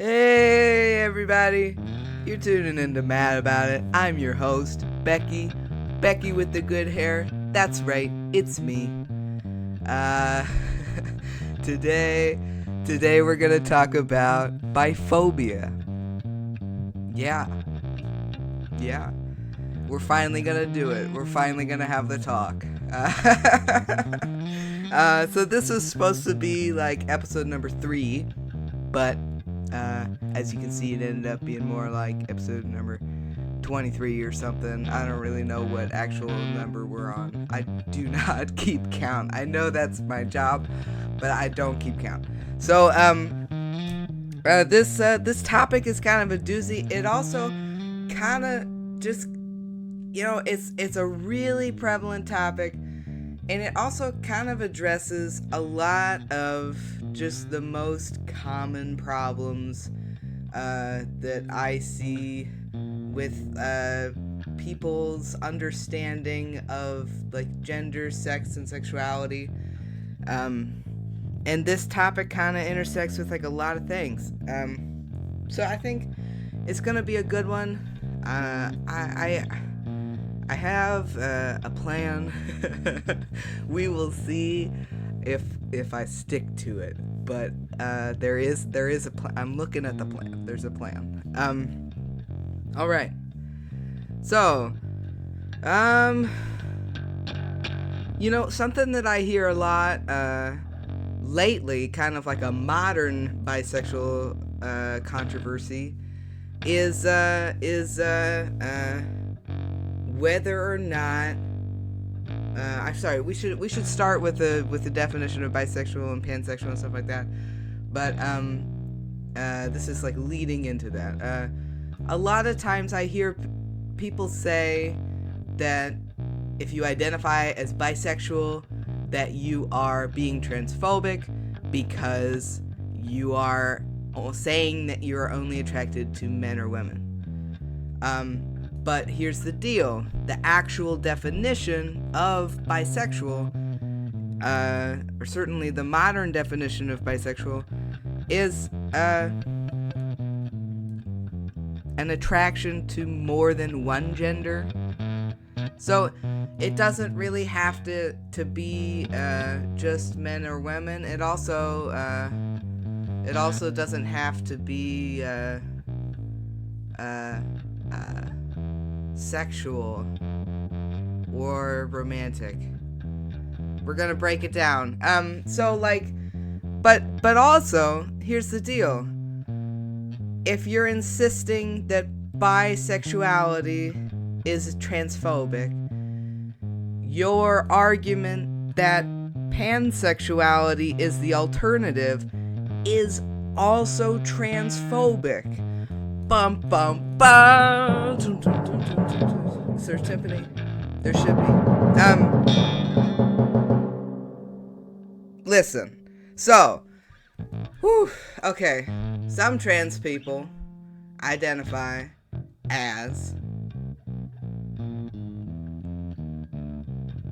Hey everybody, you're tuning in to Mad About It. I'm your host, Becky with the good hair. That's right, it's me. Today we're gonna talk about biphobia. Yeah, we're finally gonna do it. We're finally gonna have the talk. So this was supposed to be like episode number 3, but as you can see, it ended up being more like episode number 23 or something. I don't really know what actual number we're on. I do not keep count. I know that's my job, but I don't keep count. So this topic is kind of a doozy. It also kind of just, it's a really prevalent topic, and it also kind of addresses a lot of just the most common problems that I see with people's understanding of like gender, sex, and sexuality. And this topic kind of intersects with like a lot of things. So I think it's gonna be a good one. I have a plan. We will see if I stick to it. But there is a plan. I'm looking at the plan. There's a plan. All right. So, something that I hear a lot lately, kind of like a modern bisexual controversy, is whether or not I'm sorry, we should start with the definition of bisexual and pansexual and stuff like that. But this is like leading into that. A lot of times I hear people say that if you identify as bisexual, that you are being transphobic because you are saying that you are only attracted to men or women. But here's the deal. The actual definition of bisexual, or certainly the modern definition of bisexual, is an attraction to more than one gender. So it doesn't really have to be just men or women. It also doesn't have to be sexual or romantic. We're gonna break it down. But also, here's the deal. If you're insisting that bisexuality is transphobic, your argument that pansexuality is the alternative is also transphobic. Bum bum bum. Is there timpani? There should be. Listen. So, okay. Some trans people identify as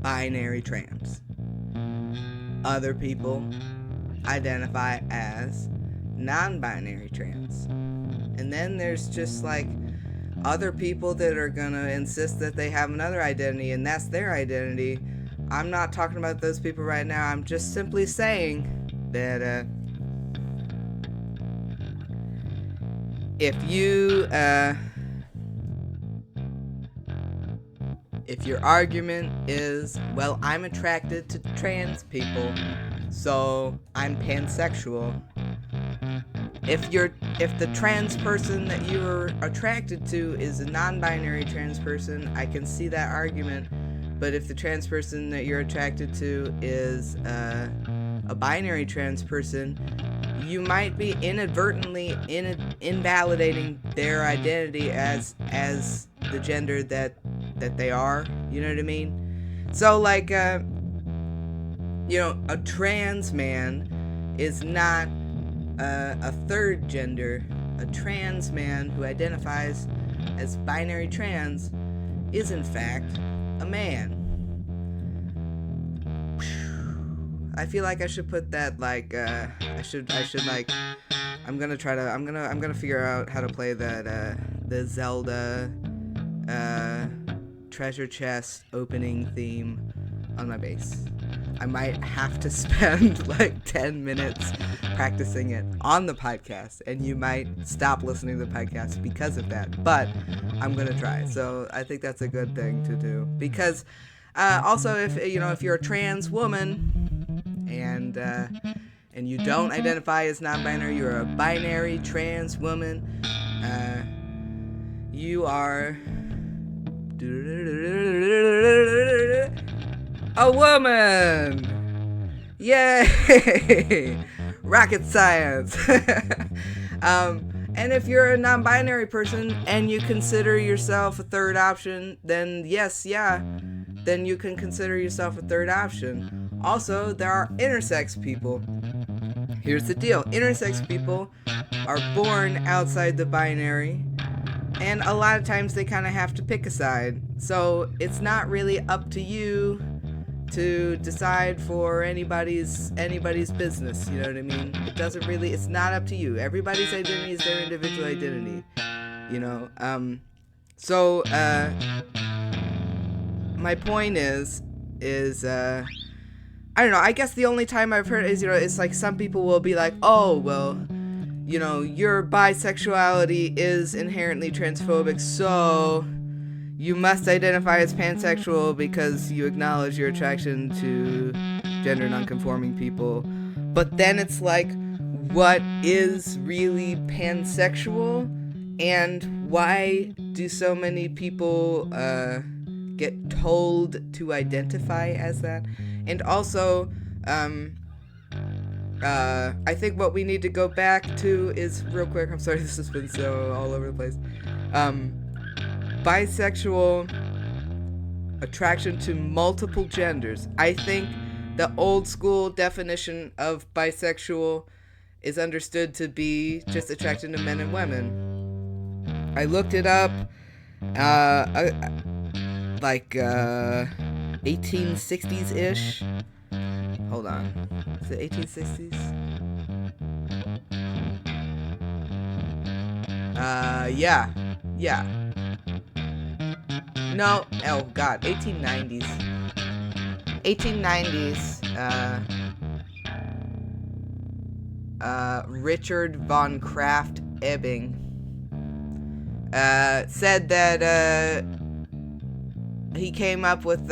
binary trans. Other people identify as non-binary trans. And then there's just like other people that are gonna insist that they have another identity and that's their identity. I'm not talking about those people right now. I'm just simply saying that if your argument is, well, I'm attracted to trans people, so I'm pansexual. If the trans person that you're attracted to is a non-binary trans person, I can see that argument. But if the trans person that you're attracted to is a binary trans person, you might be inadvertently invalidating their identity as the gender that they are. You know what I mean? So like a trans man is not a third gender. A trans man who identifies as binary trans is in fact a man. I feel like I should put that like I'm I'm gonna figure out how to play that the Zelda treasure chest opening theme on my bass. I might have to spend like 10 minutes practicing it on the podcast, and you might stop listening to the podcast because of that, but I'm gonna try. So I think that's a good thing to do, because also if you're a trans woman and you don't identify as non-binary, you're a binary trans woman, you are a woman. Yay! Rocket science. And if you're a non-binary person and you consider yourself a third option, then then you can consider yourself a third option. Also, there are intersex people. Here's the deal. Intersex people are born outside the binary, and a lot of times they kind of have to pick a side. So it's not really up to you to decide for anybody's business, you know what I mean? It's not up to you. Everybody's identity is their individual identity, you know? So my point is I don't know, I guess the only time I've heard is, it's like some people will be like, oh, well, your bisexuality is inherently transphobic, so you must identify as pansexual because you acknowledge your attraction to gender nonconforming people. But then it's like, what is really pansexual? And why do so many people get told to identify as that? And also, I think what we need to go back to is, real quick, I'm sorry, this has been so all over the place. Bisexual attraction to multiple genders. I think the old school definition of bisexual is understood to be just attraction to men and women. I looked it up, 1860s-ish. Hold on. Is it 1860s? Yeah. No, oh god, 1890s. 1890s, Richard von Krafft-Ebing said that he came up with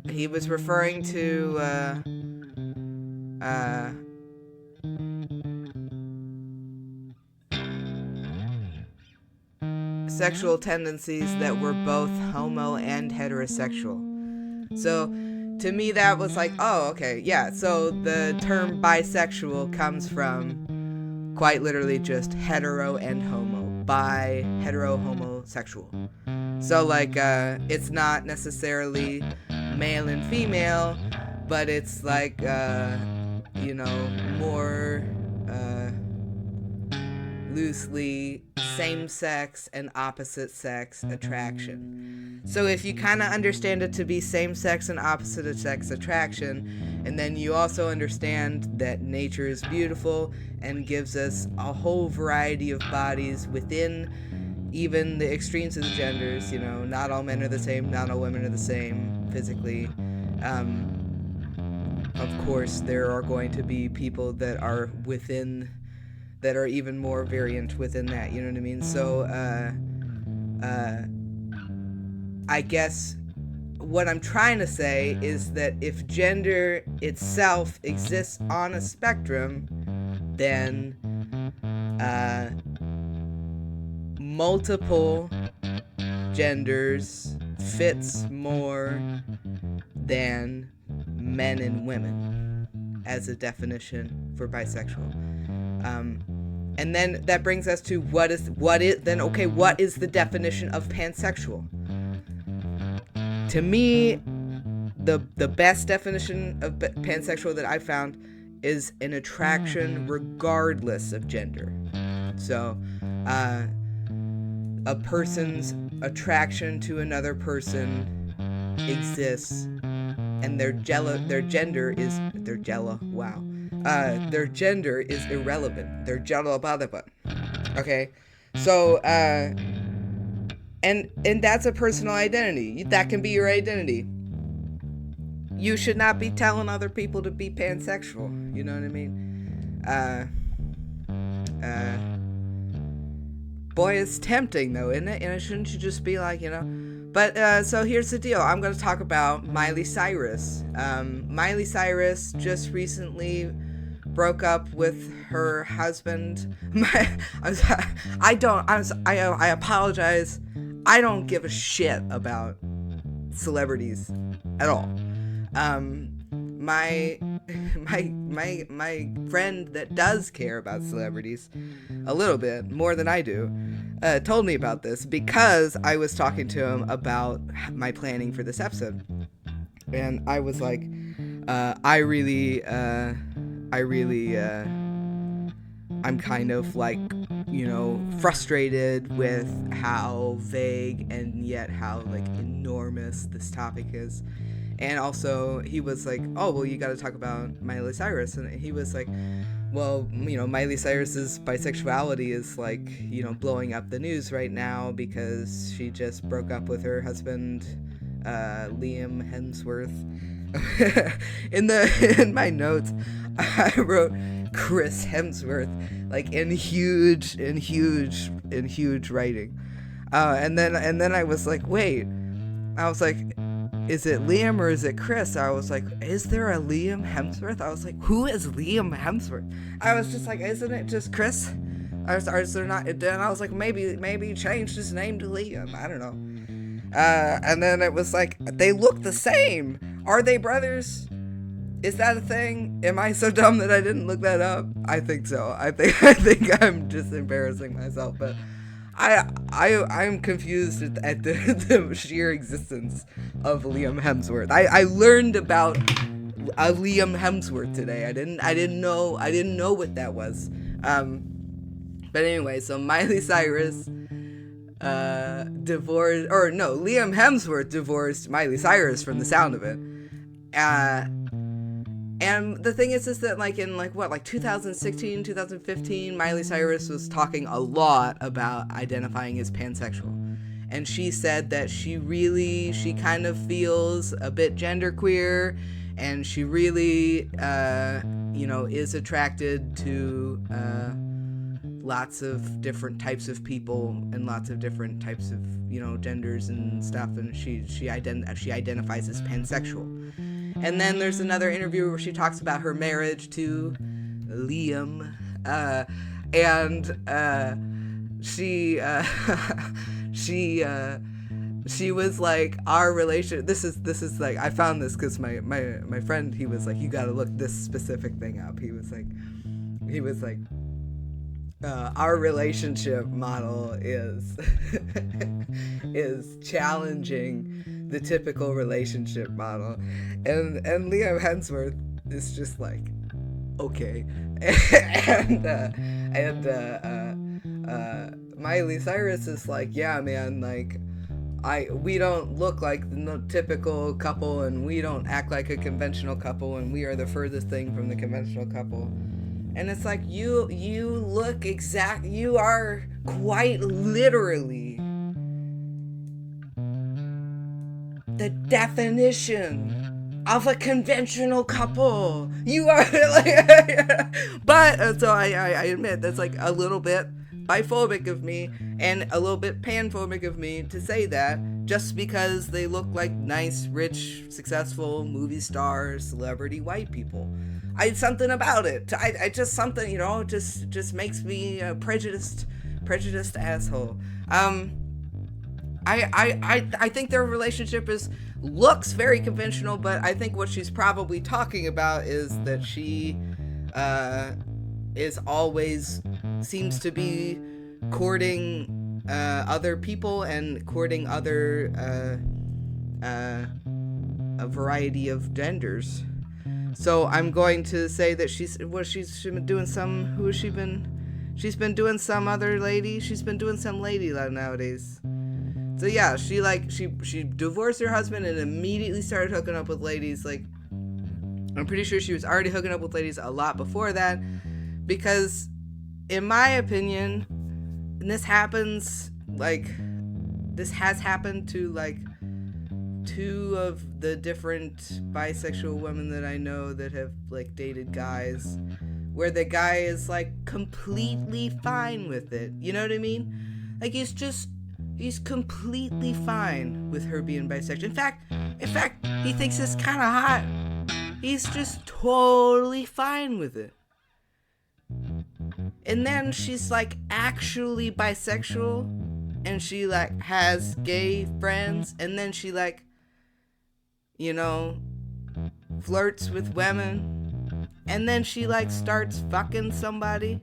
he was referring to sexual tendencies that were both homo and heterosexual. So to me that was like, oh, okay, yeah, so the term bisexual comes from quite literally just hetero and homo. Bi, hetero, homosexual. So like it's not necessarily male and female, but it's like more loosely same-sex and opposite-sex attraction. So if you kind of understand it to be same-sex and opposite-sex attraction, and then you also understand that nature is beautiful and gives us a whole variety of bodies within even the extremes of the genders, not all men are the same, not all women are the same physically. Of course, there are going to be people that are even more variant within that, you know what I mean? So, I guess what I'm trying to say is that if gender itself exists on a spectrum, then multiple genders fits more than men and women as a definition for bisexual. And then that brings us to what is the definition of pansexual? To me, the best definition of pansexual that I found is an attraction regardless of gender. So, a person's attraction to another person exists and their gender is irrelevant. They're jello about it. Okay, so and that's a personal identity. That can be your identity. You should not be telling other people to be pansexual. You know what I mean? Boy, it's tempting though, isn't it? And shouldn't you just be like, But so here's the deal. I'm going to talk about Miley Cyrus. Miley Cyrus just recently broke up with her husband. I apologize. I don't give a shit about celebrities at all. My friend that does care about celebrities a little bit more than I do told me about this because I was talking to him about my planning for this episode, and I was like, I'm kind of like, frustrated with how vague and yet how like enormous this topic is. And also, he was like, oh, well, you got to talk about Miley Cyrus. And he was like, well, Miley Cyrus's bisexuality is like, blowing up the news right now because she just broke up with her husband, Liam Hemsworth. In my notes, I wrote Chris Hemsworth, like in huge writing. And then I was like, wait. I was like, is it Liam or is it Chris? I was like, is there a Liam Hemsworth? I was like, who is Liam Hemsworth? I was just like, isn't it just Chris? Or is there not? Then I was like, maybe he changed his name to Liam. I don't know. And then it was like, they look the same. Are they brothers? Is that a thing? Am I so dumb that I didn't look that up? I think so. I think I'm just embarrassing myself, but I'm confused at the sheer existence of Liam Hemsworth. I learned about a Liam Hemsworth today. I didn't know what that was. But anyway, so Miley Cyrus Liam Hemsworth divorced Miley Cyrus from the sound of it. And the thing is that like in 2016, 2015, Miley Cyrus was talking a lot about identifying as pansexual. And she said that she kind of feels a bit genderqueer, and she really, is attracted to lots of different types of people and lots of different types of, genders and stuff. And she identifies as pansexual. And then there's another interview where she talks about her marriage to Liam, she was like, our relationship. This is like, I found this because my friend, he was like, you got to look this specific thing up. He was like, our relationship model is challenging the typical relationship model, and Liam Hemsworth is just like, okay, and Miley Cyrus is like, yeah, man, like we don't look like the typical couple, and we don't act like a conventional couple, and we are the furthest thing from the conventional couple. And it's like, you are quite literally the definition of a conventional couple. You are like, but so I admit that's like a little bit biphobic of me and a little bit panphobic of me to say that just because they look like nice, rich, successful movie stars, celebrity white people. Something about it. I just something, just makes me a prejudiced asshole. I think their relationship looks very conventional, but I think what she's probably talking about is that she is always seems to be courting other people and courting other a variety of genders. So I'm going to say that she's been doing she's been doing some other lady. She's been doing some lady nowadays. So yeah, she divorced her husband and immediately started hooking up with ladies. Like, I'm pretty sure she was already hooking up with ladies a lot before that, because in my opinion, and this has happened to like 2 of the different bisexual women that I know that have like dated guys, where the guy is like completely fine with it. You know what I mean? Like, he's completely fine with her being bisexual. In fact, he thinks it's kind of hot. He's just totally fine with it. And then she's like actually bisexual, and she like has gay friends, and then she like, you know, flirts with women, and then she like starts fucking somebody,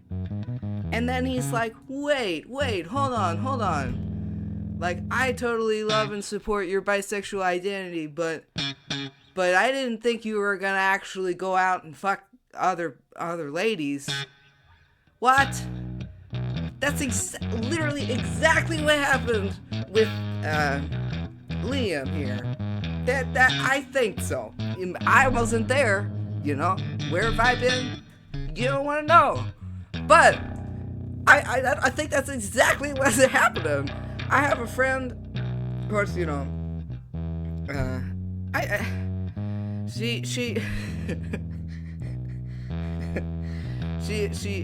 and then he's like, wait, hold on, like, I totally love and support your bisexual identity, but I didn't think you were gonna actually go out and fuck other ladies. What? That's literally exactly what happened with Liam here. That I think so. I wasn't there, you know. Where have I been? You don't want to know. But I think that's exactly what's happening. I have a friend, of course, you know. She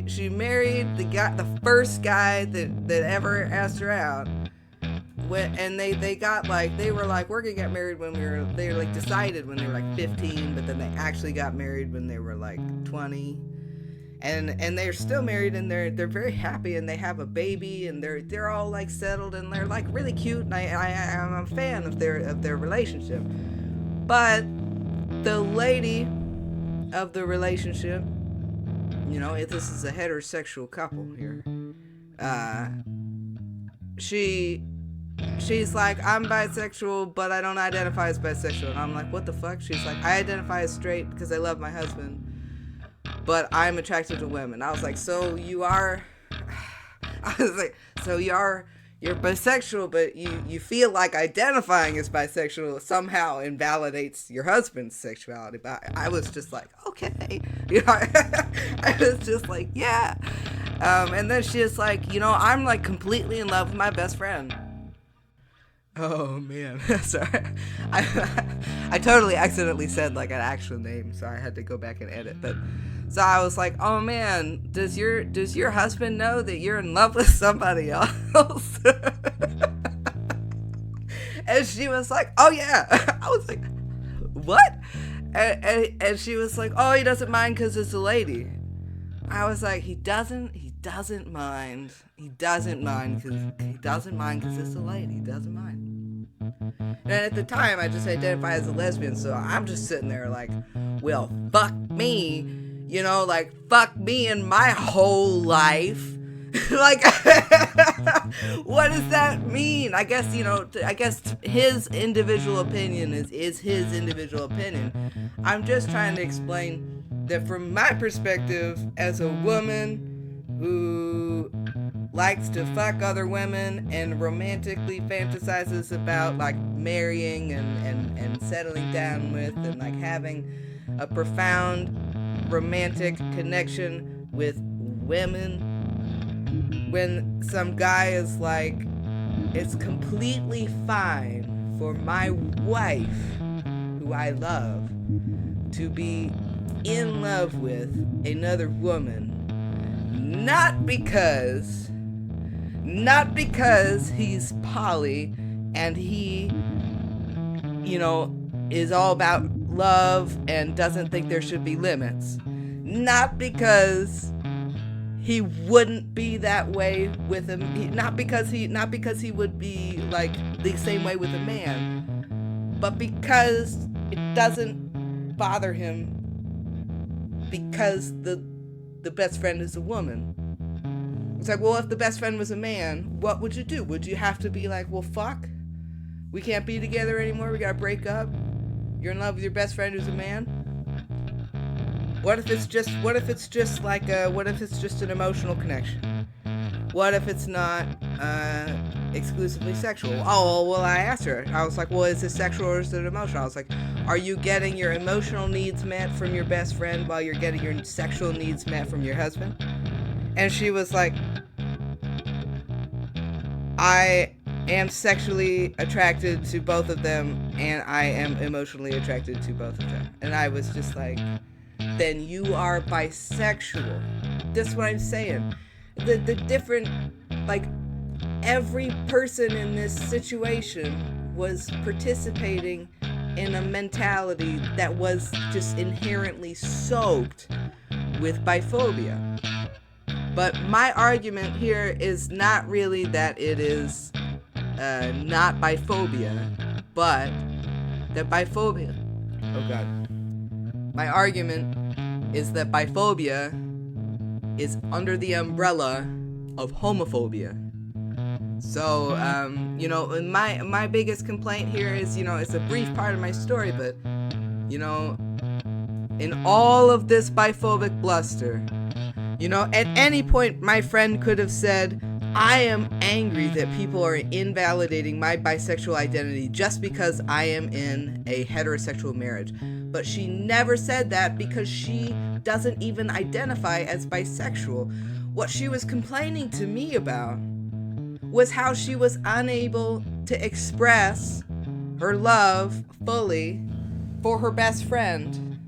she married the first guy that ever asked her out. And they got like, they were like, we're gonna get married when they were like decided when they were like 15, but then they actually got married when they were like 20. And they're still married, and they're very happy, and they have a baby, and they're all like settled, and they're like really cute, and I'm a fan of their relationship. But the lady of the relationship, you know, if this is a heterosexual couple here, she's like, I'm bisexual, but I don't identify as bisexual. And I'm like, what the fuck? She's like, I identify as straight because I love my husband, but I'm attracted to women. I was like, so you are, you're bisexual, but you feel like identifying as bisexual somehow invalidates your husband's sexuality. But I was just like, okay. You know, I was just like, yeah. And then she's like, you know, I'm like completely in love with my best friend. Oh man, sorry. I totally accidentally said like an actual name, so I had to go back and edit. But so I was like, oh man, does your husband know that you're in love with somebody else? And she was like, oh yeah. I was like, what? And she was like, oh, he doesn't mind because it's a lady. I was like, he doesn't mind. He doesn't mind because it's a lady. He doesn't mind. And at the time, I just identify as a lesbian, so I'm just sitting there like, well, fuck me. You know, like, fuck me and my whole life. Like, what does that mean? I guess, you know, his individual opinion is his individual opinion. I'm just trying to explain that from my perspective, as a woman who likes to fuck other women and romantically fantasizes about like marrying and settling down with and like having a profound romantic connection with women, when some guy is like, it's completely fine for my wife, who I love, to be in love with another woman, not because he's poly and he, you know, is all about love and doesn't think there should be limits, not because he wouldn't be that way with him, not because he would be like the same way with a man, but because it doesn't bother him because the best friend is a woman. It's like, well, if the best friend was a man, what would you do? Would you have to be like, well, fuck, we can't be together anymore, we gotta break up, you're in love with your best friend who's a man? What if it's just an emotional connection? What if it's not exclusively sexual. Oh, well, I asked her. I was like, well, is it sexual or is it emotional? I was like, are you getting your emotional needs met from your best friend while you're getting your sexual needs met from your husband? And she was like, I am sexually attracted to both of them, and I am emotionally attracted to both of them. And I was just like, then you are bisexual. That's what I'm saying. The different, like, every person in this situation was participating in a mentality that was just inherently soaked with biphobia. But my argument here is not really that it is not biphobia, but that biphobia... Oh God. My argument is that biphobia is under the umbrella of homophobia. So, my biggest complaint here is, it's a brief part of my story, but, in all of this biphobic bluster, at any point my friend could have said, I am angry that people are invalidating my bisexual identity just because I am in a heterosexual marriage. But she never said that because she doesn't even identify as bisexual. What she was complaining to me about was how she was unable to express her love fully for her best friend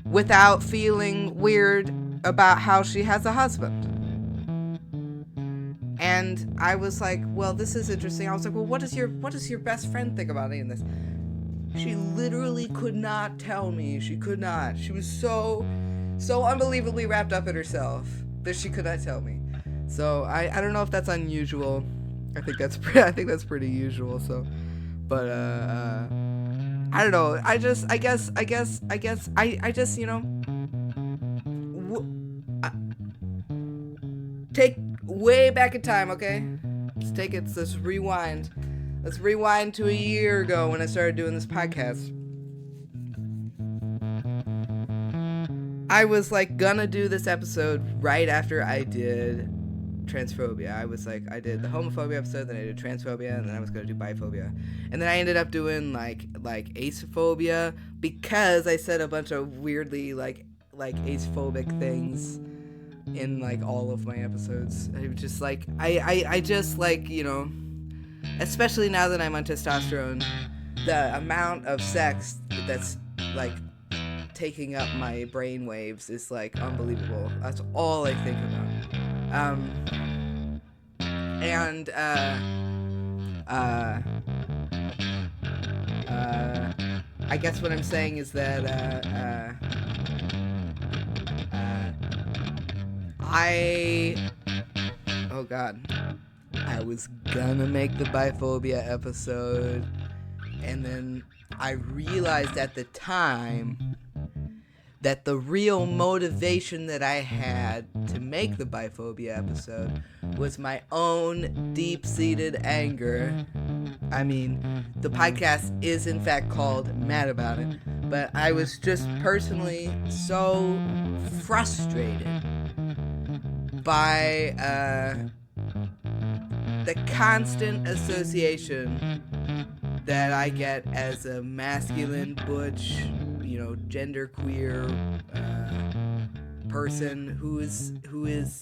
without feeling weird about how she has a husband. And I was like, well, this is interesting. I was like, well, what does your best friend think about any of this? She literally could not tell me. She could not. She was so unbelievably wrapped up in herself that she could not tell me. So I don't know if that's unusual. I think that's pretty usual. So, but I don't know. I guess take way back in time, okay? Let's rewind. Let's rewind to a year ago when I started doing this podcast. I was like gonna do this episode right after I did transphobia. I was like, I did the homophobia episode, then I did transphobia, and then I was gonna do biphobia. And then I ended up doing like acephobia because I said a bunch of weirdly like acephobic things in like all of my episodes. I just like I just like, especially now that I'm on testosterone, the amount of sex that's like taking up my brain waves is like unbelievable. That's all I think about. I guess what I'm saying is that oh God, I was gonna make the biphobia episode, and then I realized at the time that the real motivation that I had to make the biphobia episode was my own deep-seated anger. I mean, the podcast is in fact called Mad About It, but I was just personally so frustrated by the constant association that I get as a masculine, butch, genderqueer person who is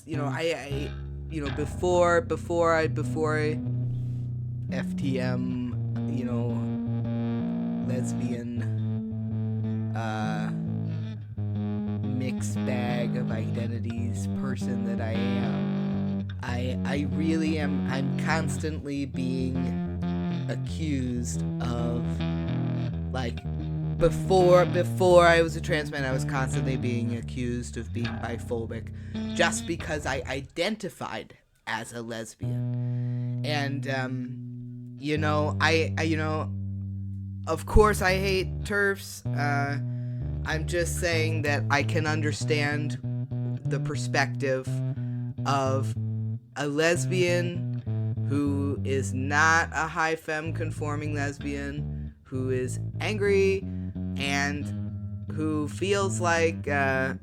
I before I FTM, lesbian mixed bag of identities person that I am. I really am. I'm constantly being accused of, like, before I was a trans man, I was constantly being accused of being biphobic just because I identified as a lesbian. And of course I hate TERFs. I'm just saying that I can understand the perspective of a lesbian who is not a high femme conforming lesbian, who is angry and who feels like, the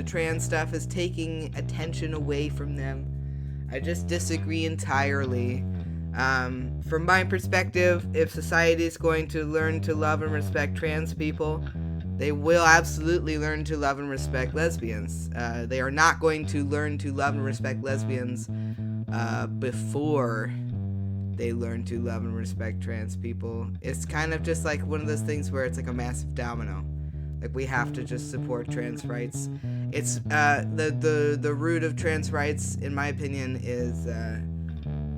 trans stuff is taking attention away from them. I just disagree entirely. From my perspective, if society is going to learn to love and respect trans people, they will absolutely learn to love and respect lesbians. They are not going to learn to love and respect lesbians before they learn to love and respect trans people. It's kind of just like one of those things where it's like a massive domino. Like, we have to just support trans rights. It's the root of trans rights, in my opinion,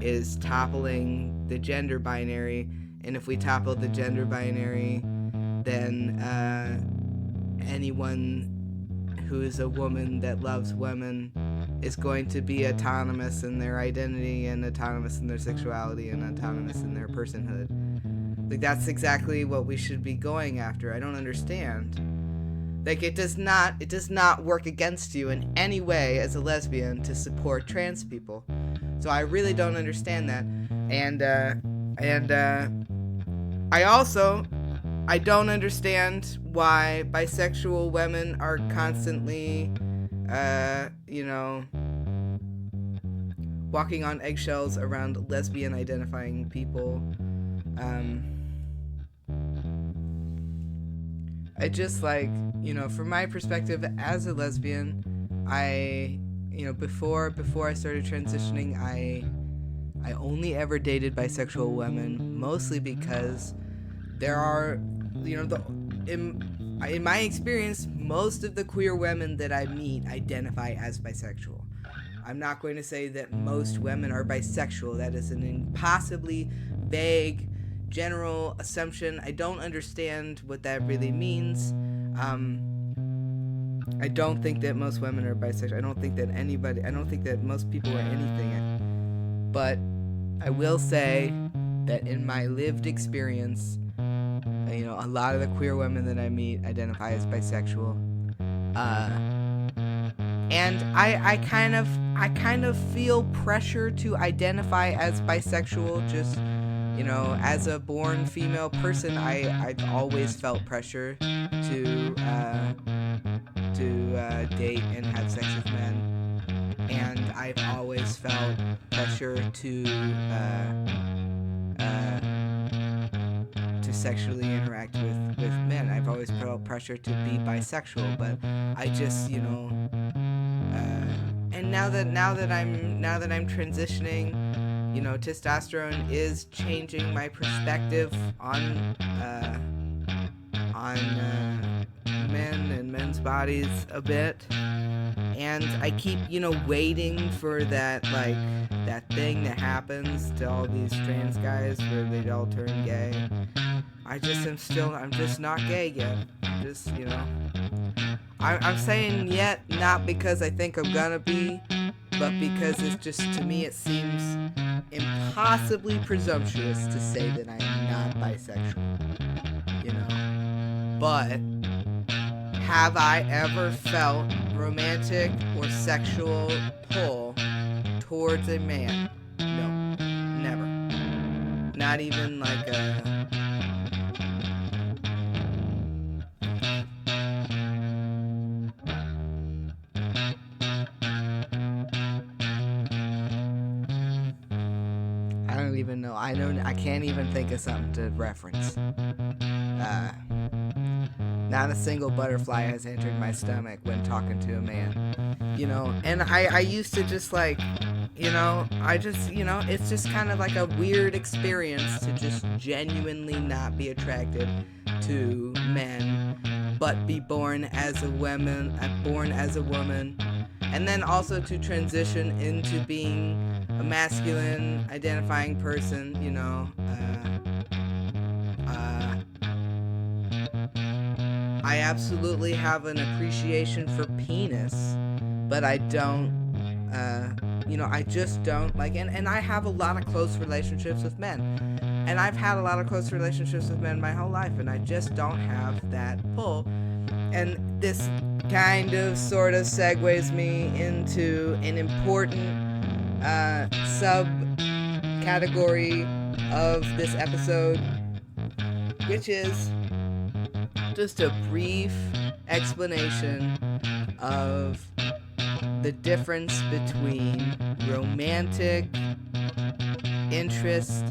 is toppling the gender binary. And if we topple the gender binary, then anyone who is a woman that loves women is going to be autonomous in their identity and autonomous in their sexuality and autonomous in their personhood. Like, that's exactly what we should be going after. I don't understand. Like, it does not work against you in any way as a lesbian to support trans people. So I really don't understand that. And I don't understand why bisexual women are constantly, walking on eggshells around lesbian identifying people. I just, like, from my perspective as a lesbian, before I started transitioning, I only ever dated bisexual women, mostly because there are, in my experience, most of the queer women that I meet identify as bisexual. I'm not going to say that most women are bisexual. That is an impossibly vague general assumption. I don't understand what that really means. I don't think that most women are bisexual. I don't think that most people are anything. But I will say that in my lived experience, a lot of the queer women that I meet identify as bisexual. And I kind of feel pressure to identify as bisexual. Just, as a born female person, I've always felt pressure to date and have sex with men, and I've always felt pressure to sexually interact with men. I've always felt pressure to be bisexual, but I just, and now that I'm transitioning, testosterone is changing my perspective on men and men's bodies a bit, and I keep waiting for that thing that happens to all these trans guys where they all turn gay. I'm just not gay yet. I'm saying yet, not because I think I'm gonna be, but because it's just, to me, it seems impossibly presumptuous to say that I am not bisexual, But have I ever felt romantic or sexual pull towards a man? No, never. Not even like a... I don't even know. I can't even think of something to reference. Not a single butterfly has entered my stomach when talking to a man. And I used to just it's just kind of like a weird experience to just genuinely not be attracted to men, but be born as a woman, and then also to transition into being a masculine identifying person, I absolutely have an appreciation for penis, but I don't, I just don't, and I have a lot of close relationships with men, and I've had a lot of close relationships with men my whole life, and I just don't have that pull. And this kind of sort of segues me into an important subcategory of this episode, which is just a brief explanation of the difference between romantic interest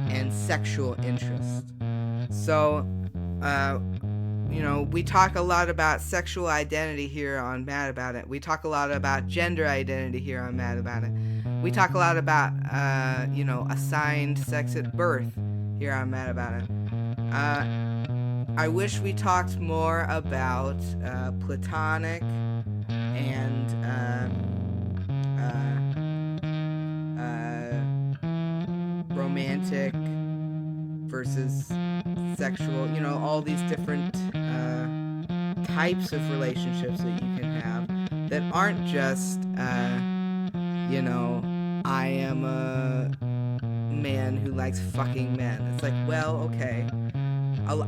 and sexual interest. So, we talk a lot about sexual identity here on Mad About It. We talk a lot about gender identity here on Mad About It. We talk a lot about, assigned sex at birth here on Mad About It. I wish we talked more about platonic and romantic versus sexual, all these different types of relationships that you can have that aren't just, I am a man who likes fucking men. It's like, well, okay.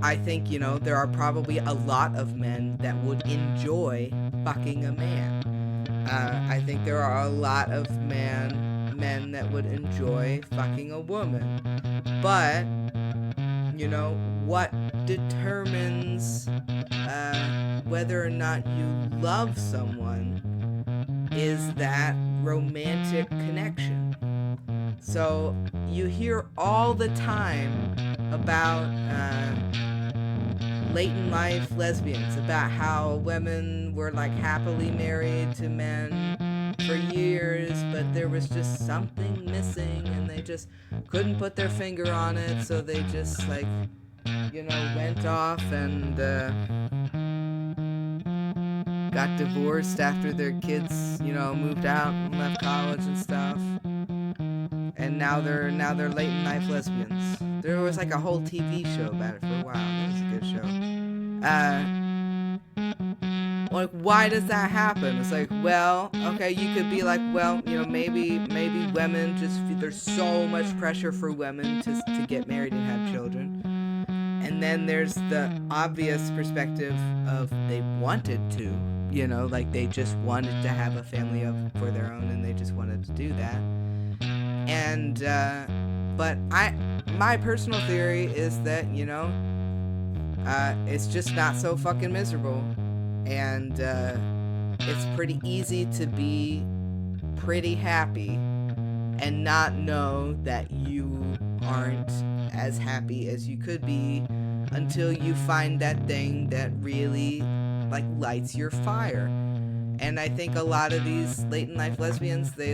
I think, there are probably a lot of men that would enjoy fucking a man. I think there are a lot of men that would enjoy fucking a woman. But, what determines whether or not you love someone is that romantic connection. So you hear all the time about late in life lesbians, about how women were like happily married to men for years, but there was just something missing and they just couldn't put their finger on it, so they just went off and got divorced after their kids, moved out and left college and stuff. And now they're late in life lesbians. There was like a whole TV show about it for a while. That was a good show. Why does that happen? It's like, well, okay, you could be like, well, maybe women there's so much pressure for women to get married and have children. And then there's the obvious perspective of they wanted to, like they just wanted to have a family for their own and they just wanted to do that. And, but my personal theory is that, it's just not so fucking miserable. And, it's pretty easy to be pretty happy and not know that you aren't as happy as you could be until you find that thing that really, lights your fire. And I think a lot of these late in life lesbians, they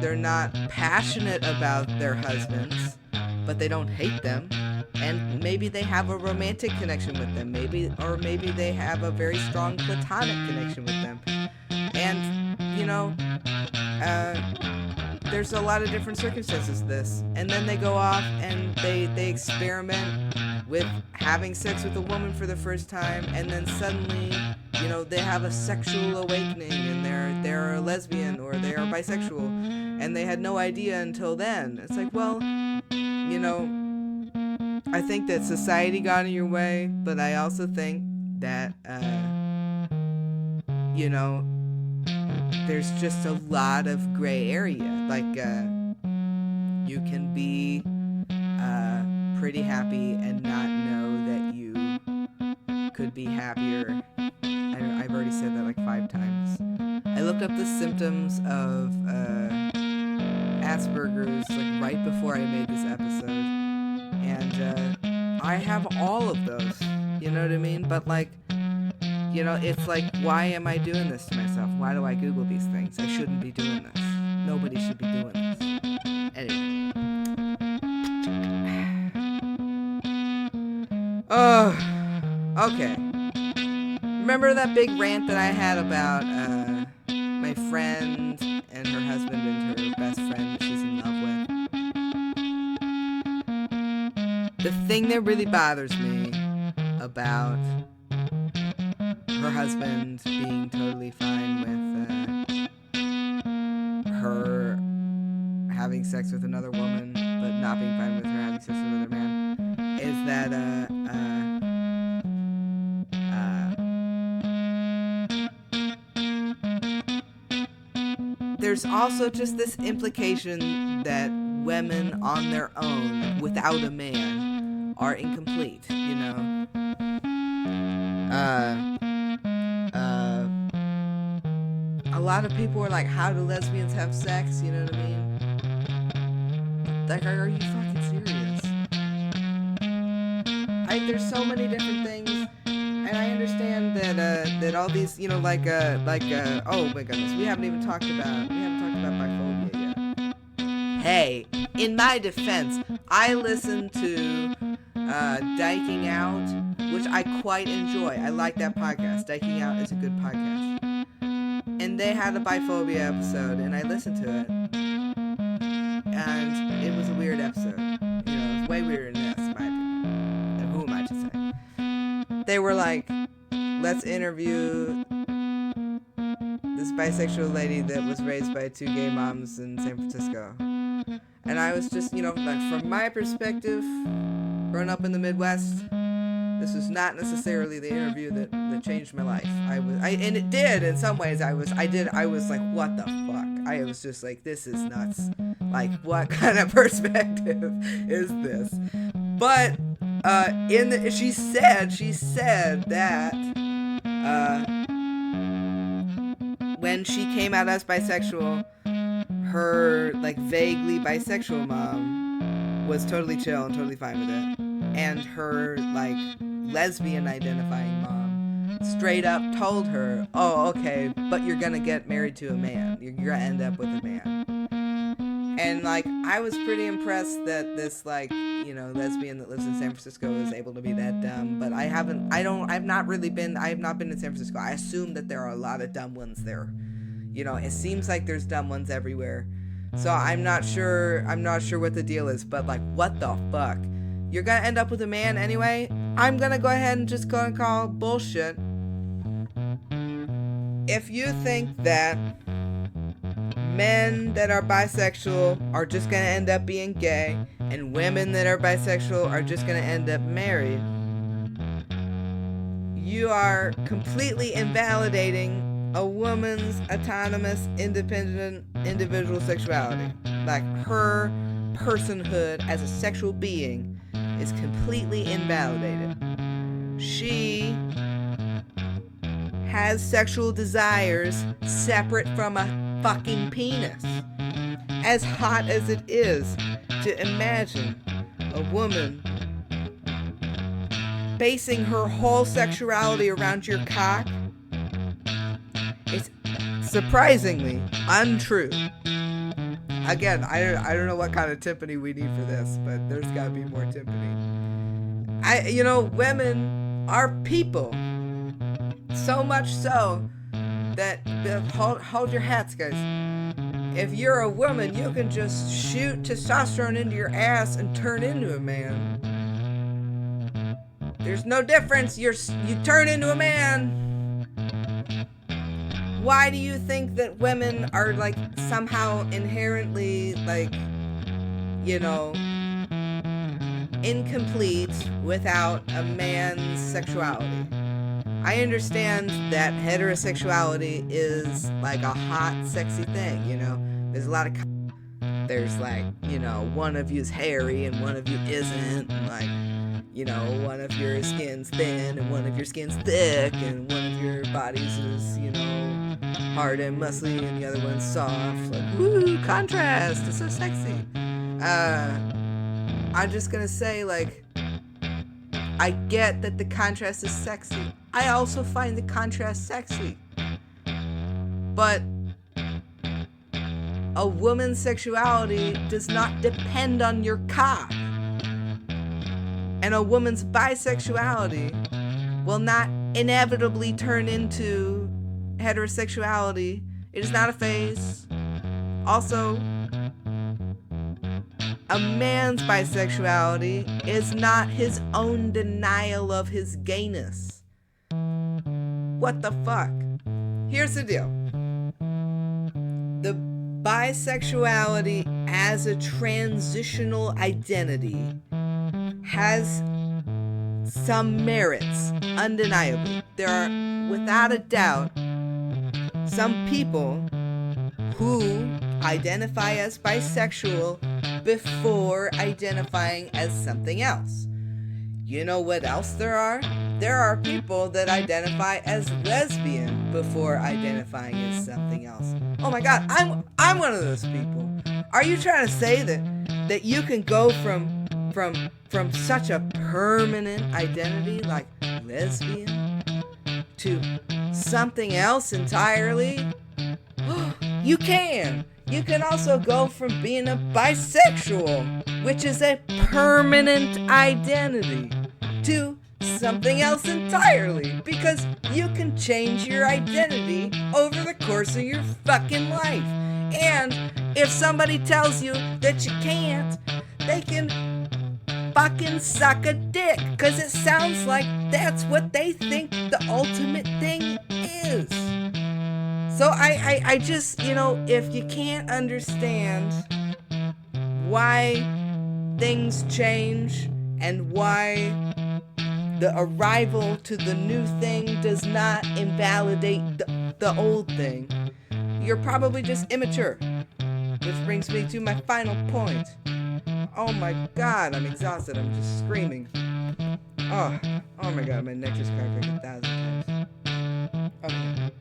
they're not passionate about their husbands, but they don't hate them. And maybe they have a romantic connection with them, maybe they have a very strong platonic connection with them. And, there's a lot of different circumstances to this. And then they go off and they experiment with having sex with a woman for the first time, and then suddenly, they have a sexual awakening and they're a lesbian or they are bisexual, and they had no idea until then. It's like, well, I think that society got in your way, but I also think that, there's just a lot of gray area. You can be pretty happy and not know that you could be happier. I've already said that 5 times. I looked up the symptoms of Asperger's right before I made this episode, and I have all of those. You know what I mean? But it's why am I doing this to myself? Why do I Google these things? I shouldn't be doing this. Nobody should be doing this. Anyway. Okay. Remember that big rant that I had about my friend and her husband and her best friend that she's in love with? The thing that really bothers me about her husband being totally fine with her having sex with another woman, but not being fine with her having sex with another man, is that there's also just this implication that women on their own, without a man, are incomplete, a lot of people are like, how do lesbians have sex? You know what I mean? Like, are you fucking serious? There's so many different things, and I understand that all these, oh my goodness, we haven't talked about biphobia yet. Hey, in my defense, I listen to Diking Out, which I quite enjoy. I like that podcast. Diking Out is a good podcast. And they had a biphobia episode, and I listened to it. And it was a weird episode. It was way weirder than this, in my opinion. And who am I to say? They were like, let's interview this bisexual lady that was raised by 2 gay moms in San Francisco. And I was just, like, from my perspective, growing up in the Midwest, this was not necessarily the interview that changed my life. And it did in some ways. I was like, what the fuck? I was just like, this is nuts. Like, what kind of perspective is this? But she said that when she came out as bisexual, her like vaguely bisexual mom was totally chill and totally fine with it, and her like lesbian identifying mom straight up told her, oh, okay, but you're gonna get married to a man, you're gonna end up with a man. And like, I was pretty impressed that this like, lesbian that lives in San Francisco is able to be that dumb. But I have not been in San Francisco. I assume that there are a lot of dumb ones there. It seems like there's dumb ones everywhere. So I'm not sure what the deal is, but like, what the fuck? You're gonna end up with a man anyway? I'm gonna go ahead and just go and call bullshit. If you think that men that are bisexual are just gonna end up being gay, and women that are bisexual are just gonna end up married, you are completely invalidating a woman's autonomous, independent, individual sexuality. Like, her personhood as a sexual being is completely invalidated. She has sexual desires separate from a fucking penis. As hot as it is to imagine a woman basing her whole sexuality around your cock, it's surpringly untrue. Again, I don't know what kind of timpani we need for this, but there's gotta be more timpani. Women are people. So much so that, hold your hats, guys. If you're a woman, you can just shoot testosterone into your ass and turn into a man. There's no difference. You turn into a man. Why do you think that women are like somehow inherently like, incomplete without a man's sexuality? I understand that heterosexuality is like a hot, sexy thing, There's a lot of... There's like, one of you's hairy and one of you isn't, and like, one of your skin's thin and one of your skin's thick, and one of your bodies is, hard and muscly and the other one's soft. Like, woo, contrast, it's so sexy. I'm just gonna say, like, I get that the contrast is sexy. I also find the contrast sexy. But a woman's sexuality does not depend on your cock. And a woman's bisexuality will not inevitably turn into heterosexuality. It is not a phase. Also, a man's bisexuality is not his own denial of his gayness. What the fuck? Here's the deal. The bisexuality as a transitional identity has some merits, undeniably. There are, without a doubt, some people who identify as bisexual before identifying as something else. You know what else there are? There are people that identify as lesbian before identifying as something else. Oh my God, I'm one of those people. Are you trying to say that you can go from such a permanent identity like lesbian to something else entirely? You can. You can also go from being a bisexual, which is a permanent identity, to something else entirely, because you can change your identity over the course of your fucking life. And if somebody tells you that you can't, they can fucking suck a dick, because it sounds like that's what they think the ultimate thing is. So I just, if you can't understand why things change and why the arrival to the new thing does not invalidate the old thing, you're probably just immature. Which brings me to my final point. Oh my God, I'm exhausted. I'm just screaming. Oh my God, my neck just cracked like 1,000 times. Okay.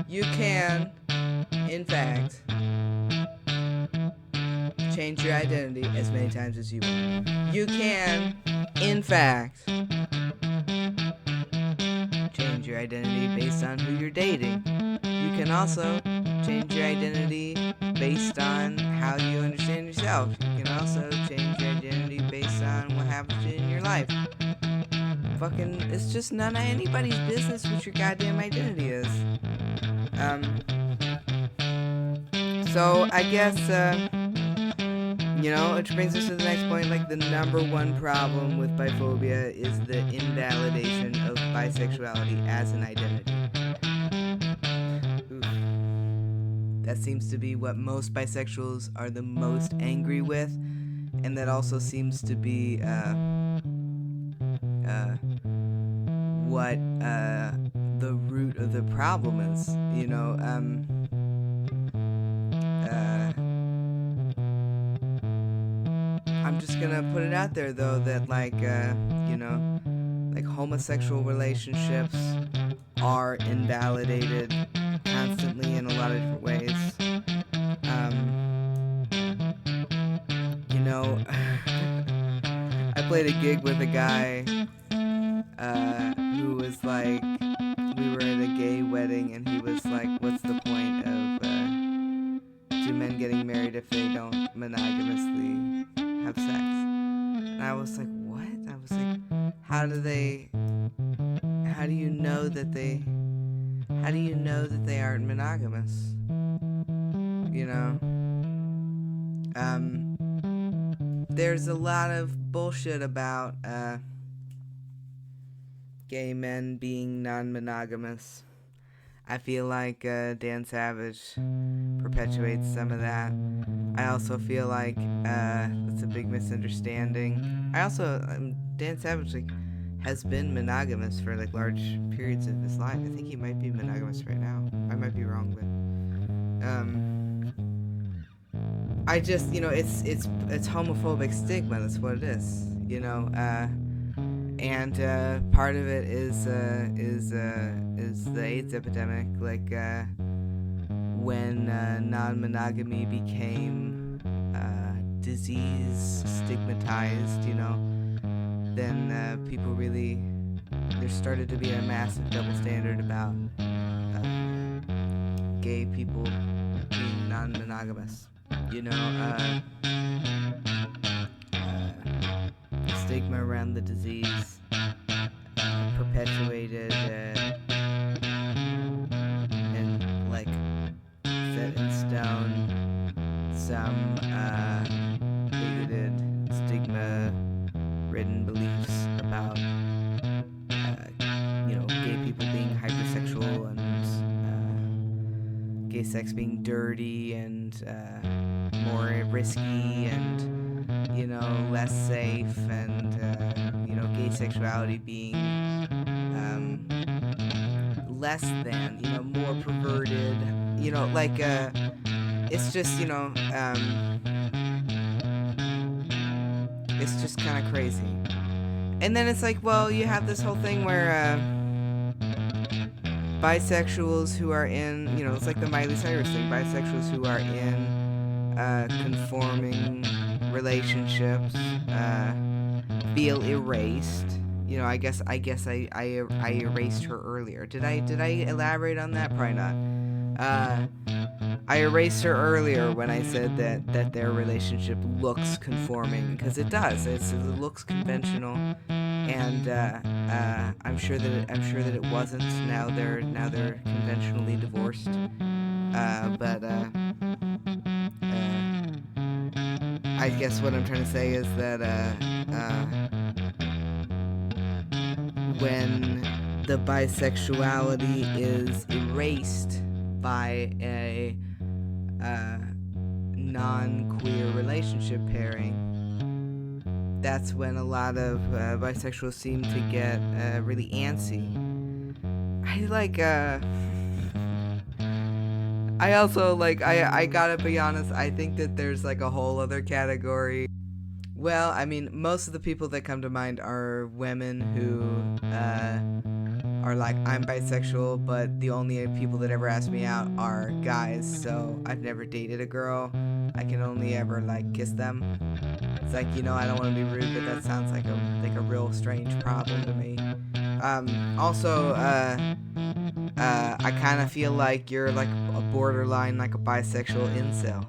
You can, in fact, change your identity as many times as you want. You can, in fact, change your identity based on who you're dating. You can also change your identity based on how you understand yourself. You can also change your identity based on what happens to you in your life. Fucking, it's just none of anybody's business what your goddamn identity is. So I guess, which brings us to the next point, like the number one problem with biphobia is the invalidation of bisexuality as an identity. Oof. That seems to be what most bisexuals are the most angry with, and that also seems to be, what, the root of the problem is, I'm just gonna put it out there though that like homosexual relationships are invalidated constantly in a lot of different ways. I played a gig with a guy who was like, we were at a gay wedding and he was like, what's the point of two men getting married if they don't monogamously have sex? And I was like, what? I was like, how do you know that they aren't monogamous? There's a lot of bullshit about gay men being non-monogamous. I feel like Dan Savage perpetuates some of that. I also feel like it's a big misunderstanding. Dan Savage has been monogamous for large periods of his life. I think he might be monogamous right now. I might be wrong, but I just it's homophobic stigma. That's what it is. And part of it is the AIDS epidemic. When non-monogamy became disease stigmatized, then people there started to be a massive double standard about gay people being non-monogamous. The stigma around the disease perpetuated and set in stone some bigoted, stigma-ridden beliefs about gay people being hypersexual and gay sex being dirty and more risky and less safe, and gay sexuality being less than, more perverted, it's just it's just kind of crazy. And then it's like, well, you have this whole thing where bisexuals who are in, it's like the Miley Cyrus thing, bisexuals who are in conforming relationships feel erased. I guess I erased her earlier. Did I elaborate on that? Probably not. I erased her earlier when I said that their relationship looks conforming, because it does. It looks conventional, and I'm sure that it wasn't. Now they're conventionally divorced. But I guess what I'm trying to say is that when the bisexuality is erased by a non-queer relationship pairing, that's when a lot of bisexuals seem to get really antsy. I gotta be honest, I think that there's like a whole other category. Well, I mean, most of the people that come to mind are women who are like, I'm bisexual, but the only people that ever ask me out are guys, so I've never dated a girl. I can only ever like kiss them. It's like, I don't want to be rude, but that sounds like a real strange problem to me. Also, I kind of feel like you're like a borderline, like a bisexual incel.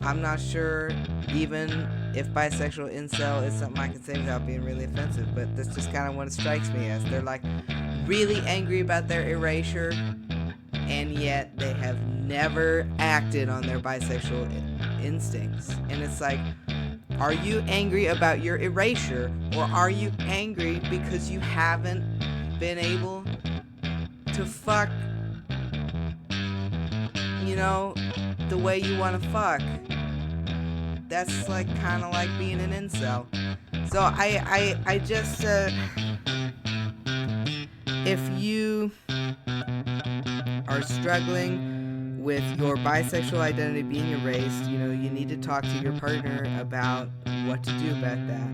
I'm not sure even if bisexual incel is something I can say without being really offensive, but that's just kind of what it strikes me as. They're like really angry about their erasure, and yet they have never acted on their bisexual instincts. And it's like, are you angry about your erasure, or are you angry because you haven't been able to fuck, the way you want to fuck? That's like kind of like being an incel. So I just if you are struggling with your bisexual identity being erased, you need to talk to your partner about what to do about that.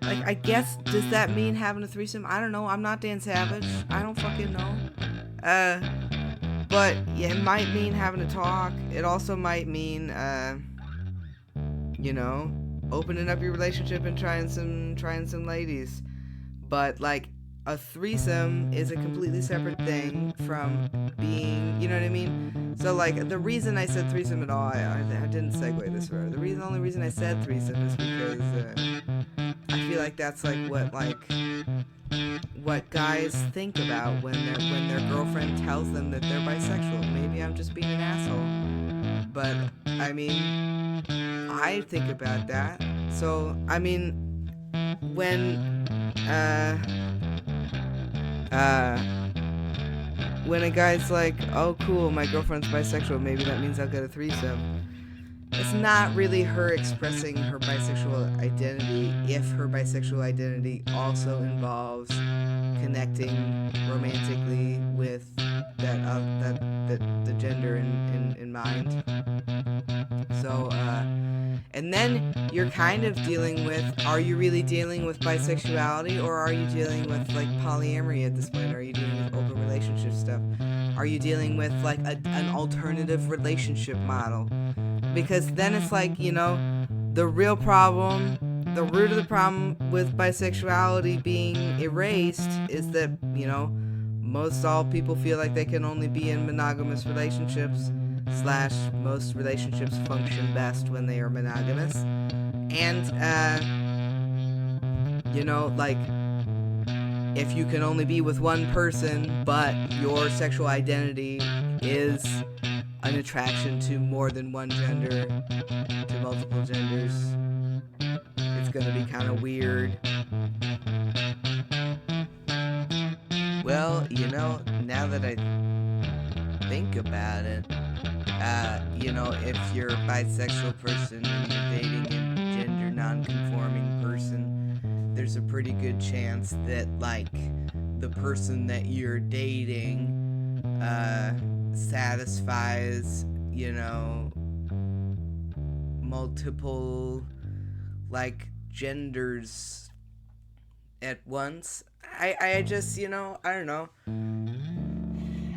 Like, I guess, does that mean having a threesome? I don't know. I'm not Dan Savage. I don't fucking know. But yeah, it might mean having a talk. It also might mean opening up your relationship and trying some ladies. But like, a threesome is a completely separate thing from being, you know what I mean? So like, the reason I said threesome at all, I didn't segue this far. The only reason I said threesome is because I feel like that's like what guys think about when their girlfriend tells them that they're bisexual. Maybe I'm just being an asshole, but I mean, I think about that. So I mean, when a guy's like, oh cool, my girlfriend's bisexual, maybe that means I'll get a threesome, it's not really her expressing her bisexual identity if her bisexual identity also involves connecting romantically with the gender in mind. So and then you're kind of dealing with, are you really dealing with bisexuality, or are you dealing with like polyamory at this point? Are you dealing with open relationship stuff? Are you dealing with like an alternative relationship model? Because then it's like, the real problem, the root of the problem with bisexuality being erased is that, most all people feel like they can only be in monogamous relationships, / most relationships function best when they are monogamous. And, like, if you can only be with one person, but your sexual identity is an attraction to more than one gender, to multiple genders, it's gonna be kind of weird. Well, now that I think about it, if you're a bisexual person and you're dating a gender non-conforming person, there's a pretty good chance that, like, the person that you're dating satisfies, multiple, like, genders at once. I just, I don't know.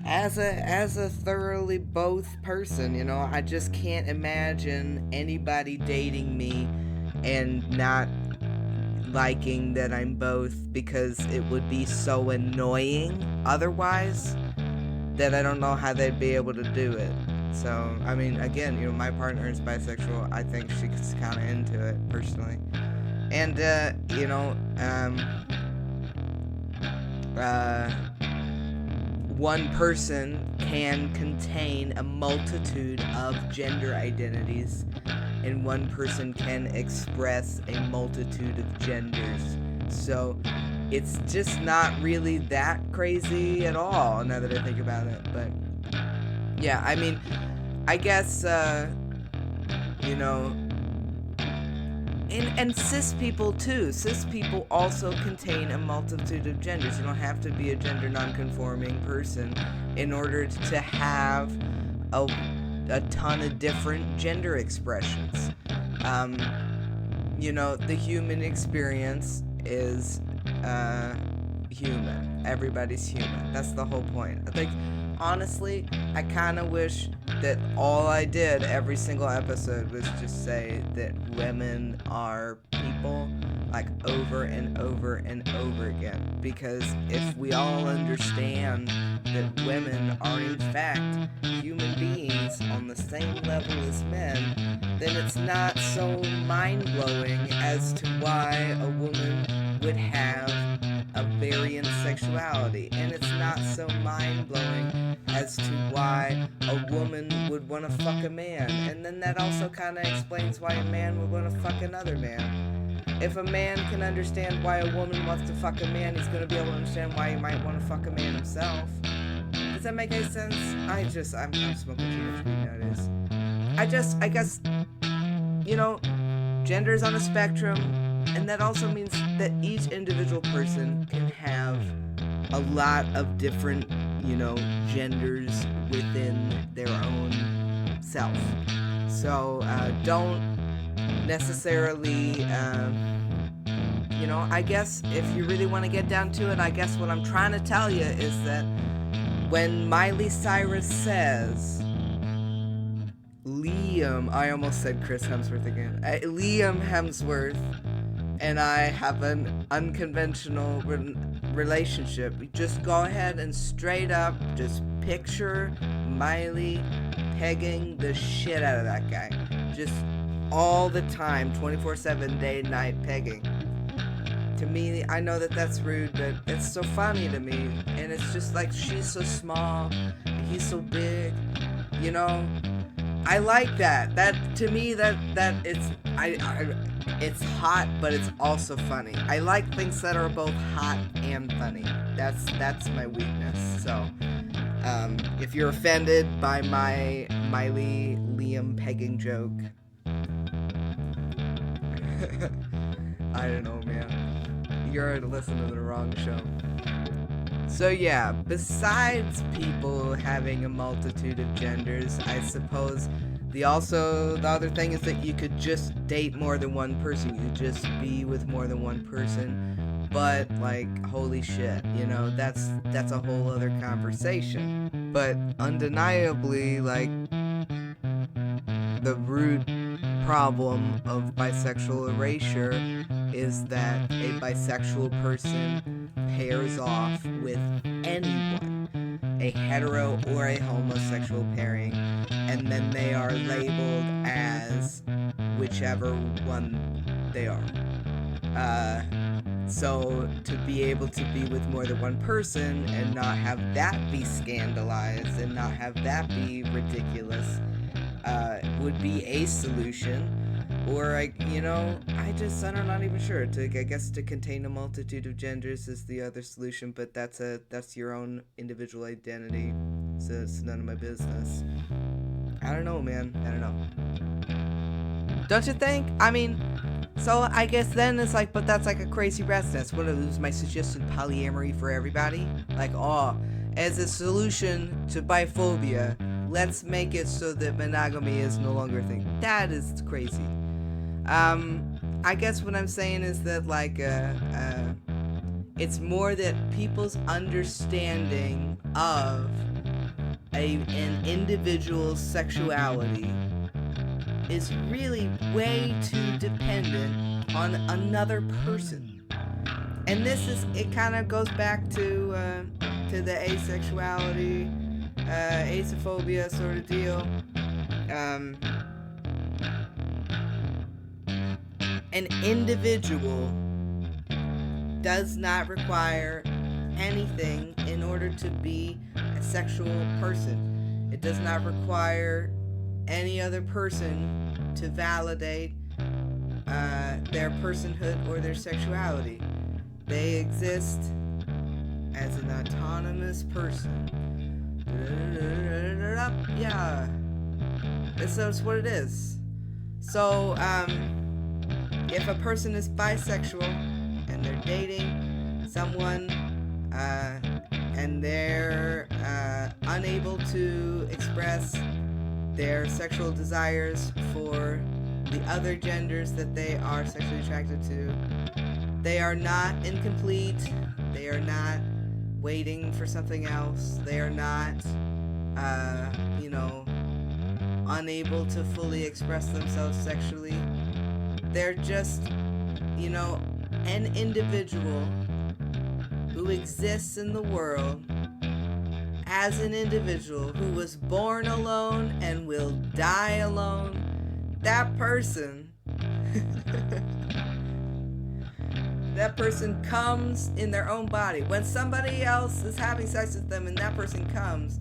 As a thoroughly both person, I just can't imagine anybody dating me and not liking that I'm both, because it would be so annoying otherwise that I don't know how they'd be able to do it. So, I mean, again, my partner is bisexual. I think she's kind of into it, personally. And, one person can contain a multitude of gender identities, and one person can express a multitude of genders. So it's just not really that crazy at all, now that I think about it. But yeah, I mean, I guess, and cis people too. Cis people also contain a multitude of genders. You don't have to be a gender non-conforming person in order to have a ton of different gender expressions. The human experience is human. Everybody's human. That's the whole point. I think, honestly, I kind of wish that all I did every single episode was just say that women are people, like, over and over and over again. Because if we all understand that women are in fact human beings on the same level as men, then it's not so mind-blowing as to why a woman would have a variant sexuality. And it's not so mind-blowing as to why a woman would want to fuck a man. And then that also kind of explains why a man would want to fuck another man. If a man can understand why a woman wants to fuck a man, he's going to be able to understand why he might want to fuck a man himself. Does that make any sense? I'm smoking too much weed nowadays. I guess, gender's on a spectrum, and that also means that each individual person can have a lot of different, genders within their own self. So, don't necessarily, I guess if you really want to get down to it, I guess what I'm trying to tell you is that when Miley Cyrus says, I almost said Chris Hemsworth again, Liam Hemsworth and I have an unconventional relationship, just go ahead and straight up just picture Miley pegging the shit out of that guy. Just all the time, 24/7, day and night pegging. To me, I know that that's rude, but it's so funny to me. And it's just like, she's so small, he's so big, I like that. That, to me, that it's hot, but it's also funny. I like things that are both hot and funny. That's my weakness. So, if you're offended by my Miley Liam pegging joke, I don't know, man. You're listening to the wrong show. So yeah, besides people having a multitude of genders, I suppose the other thing is that you could just date more than one person. You could just be with more than one person. But, like, holy shit, that's a whole other conversation. But undeniably, like, the root problem of bisexual erasure is that a bisexual person pairs off with anyone, a hetero or a homosexual pairing, and then they are labeled as whichever one they are. So to be able to be with more than one person and not have that be scandalized and not have that be ridiculous would be a solution. Or, I'm not even sure. I guess to contain a multitude of genders is the other solution, but that's your own individual identity, so it's none of my business. I don't know, man. I don't know. Don't you think? I mean, so I guess then it's like, but that's like a crazy rat's nest. What is my suggested polyamory for everybody? Like, as a solution to biphobia, let's make it so that monogamy is no longer a thing. That is crazy. I guess what I'm saying is that, like, It's more that people's understanding of an individual's sexuality is really way too dependent on another person. And it kind of goes back to the asexuality, asophobia sort of deal. An individual does not require anything in order to be a sexual person. It does not require any other person to validate their personhood or their sexuality. They exist as an autonomous person. Yeah. That's what it is. So, if a person is bisexual and they're dating someone and they're unable to express their sexual desires for the other genders that they are sexually attracted to, they are not incomplete. They are not waiting for something else. They are not, unable to fully express themselves sexually. They're just, an individual who exists in the world as an individual who was born alone and will die alone. That person that person comes in their own body. When somebody else is having sex with them and that person comes,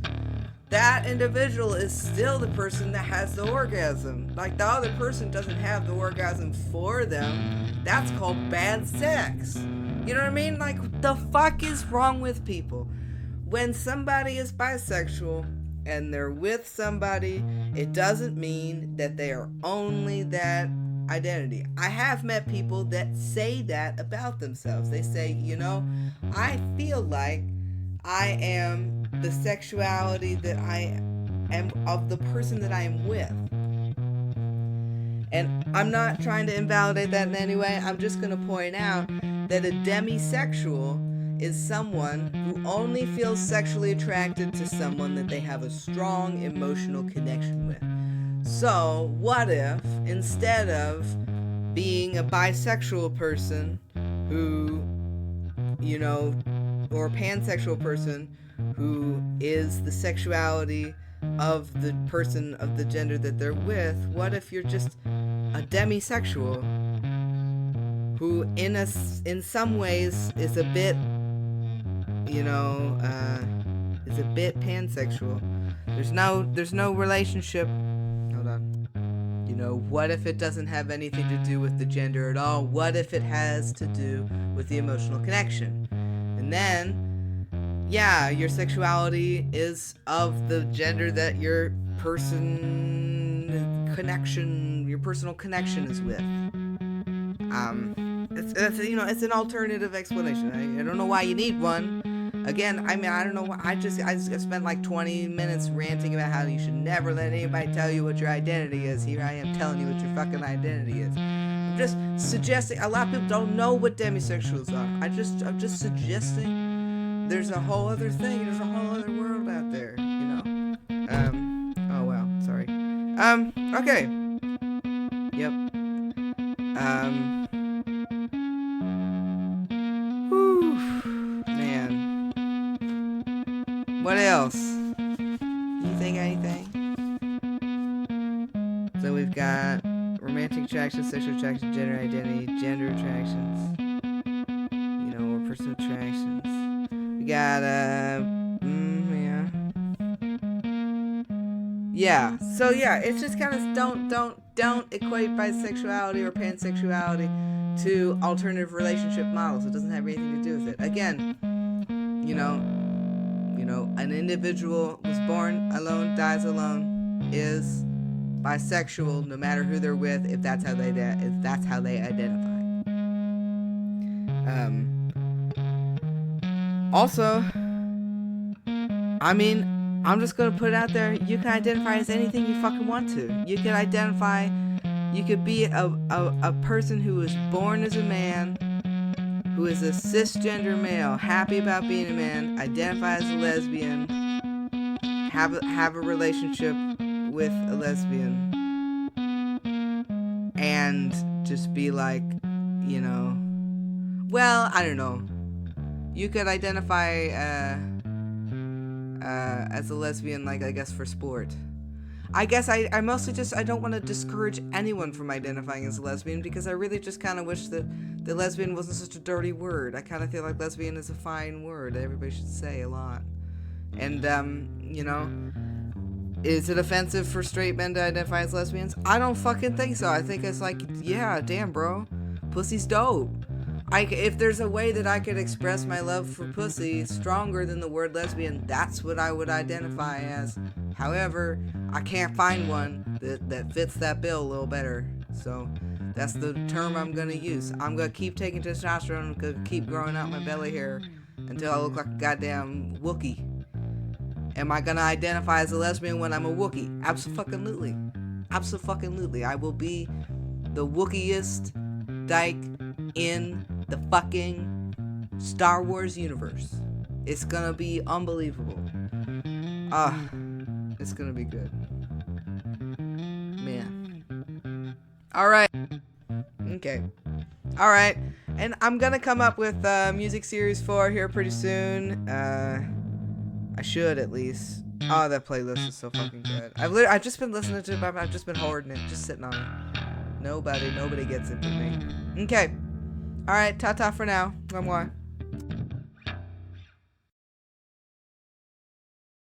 that individual is still the person that has the orgasm. Like, the other person doesn't have the orgasm for them. That's called bad sex. You know what I mean? Like, what the fuck is wrong with people? When somebody is bisexual and they're with somebody, it doesn't mean that they are only that identity. I have met people that say that about themselves. They say, I feel like I am the sexuality that I am of the person that I am with. And I'm not trying to invalidate that in any way. I'm just going to point out that a demisexual is someone who only feels sexually attracted to someone that they have a strong emotional connection with. So, what if, instead of being a bisexual person who, or a pansexual person who is the sexuality of the person of the gender that they're with, what if you're just a demisexual who in some ways is a bit, is a bit pansexual. There's no relationship. Hold on. What if it doesn't have anything to do with the gender at all? What if it has to do with the emotional connection? And then, your sexuality is of the gender that your personal connection is with. It's an alternative explanation. I don't know why you need one. Again, I don't know why. I spent like 20 minutes ranting about how you should never let anybody tell you what your identity is. Here I am telling you what your fucking identity is. I'm just suggesting. A lot of people don't know what demisexuals are. I'm just suggesting there's a whole other thing. There's a whole other world out there. Oh well. Sorry. Okay. Yep. Man. What else? You think anything? So we've got romantic attraction, sexual attraction, gender identity, gender attractions, or personal attractions. We got, yeah. So it's just kind of don't equate bisexuality or pansexuality to alternative relationship models. It doesn't have anything to do with it. Again, an individual was born alone, dies alone, is bisexual, no matter who they're with, if that's how they identify. Also, I'm just gonna put it out there. You can identify as anything you fucking want to. You could be a person who was born as a man, who is a cisgender male, happy about being a man, identify as a lesbian, have a relationship with a lesbian, and just be like, you know, well, I don't know. You could identify as a lesbian, like, I guess, for sport. I guess I mostly just, I don't want to discourage anyone from identifying as a lesbian, because I really just kind of wish that the lesbian wasn't such a dirty word. I kind of feel like lesbian is a fine word that everybody should say a lot. And, you know, is it offensive for straight men to identify as lesbians? I don't fucking think so. I think it's like, yeah, damn, bro. Pussy's dope. If there's a way that I could express my love for pussy stronger than the word lesbian, that's what I would identify as. However, I can't find one that fits that bill a little better. So that's the term I'm going to use. I'm going to keep taking testosterone. I'm going to keep growing out my belly hair until I look like a goddamn Wookiee. Am I going to identify as a lesbian when I'm a Wookiee? Abso-fucking-lutely. Abso-fucking-lutely. I will be the Wookieest dyke in the fucking Star Wars universe. It's gonna be unbelievable. It's gonna be good. Man. Alright. Okay. Alright. And I'm gonna come up with Music Series 4 here pretty soon. I should, at least. Oh, that playlist is so fucking good. I've just been listening to it, but I've just been hoarding it, just sitting on it. Nobody gets it but me. Okay. Alright, ta-ta for now. Au revoir.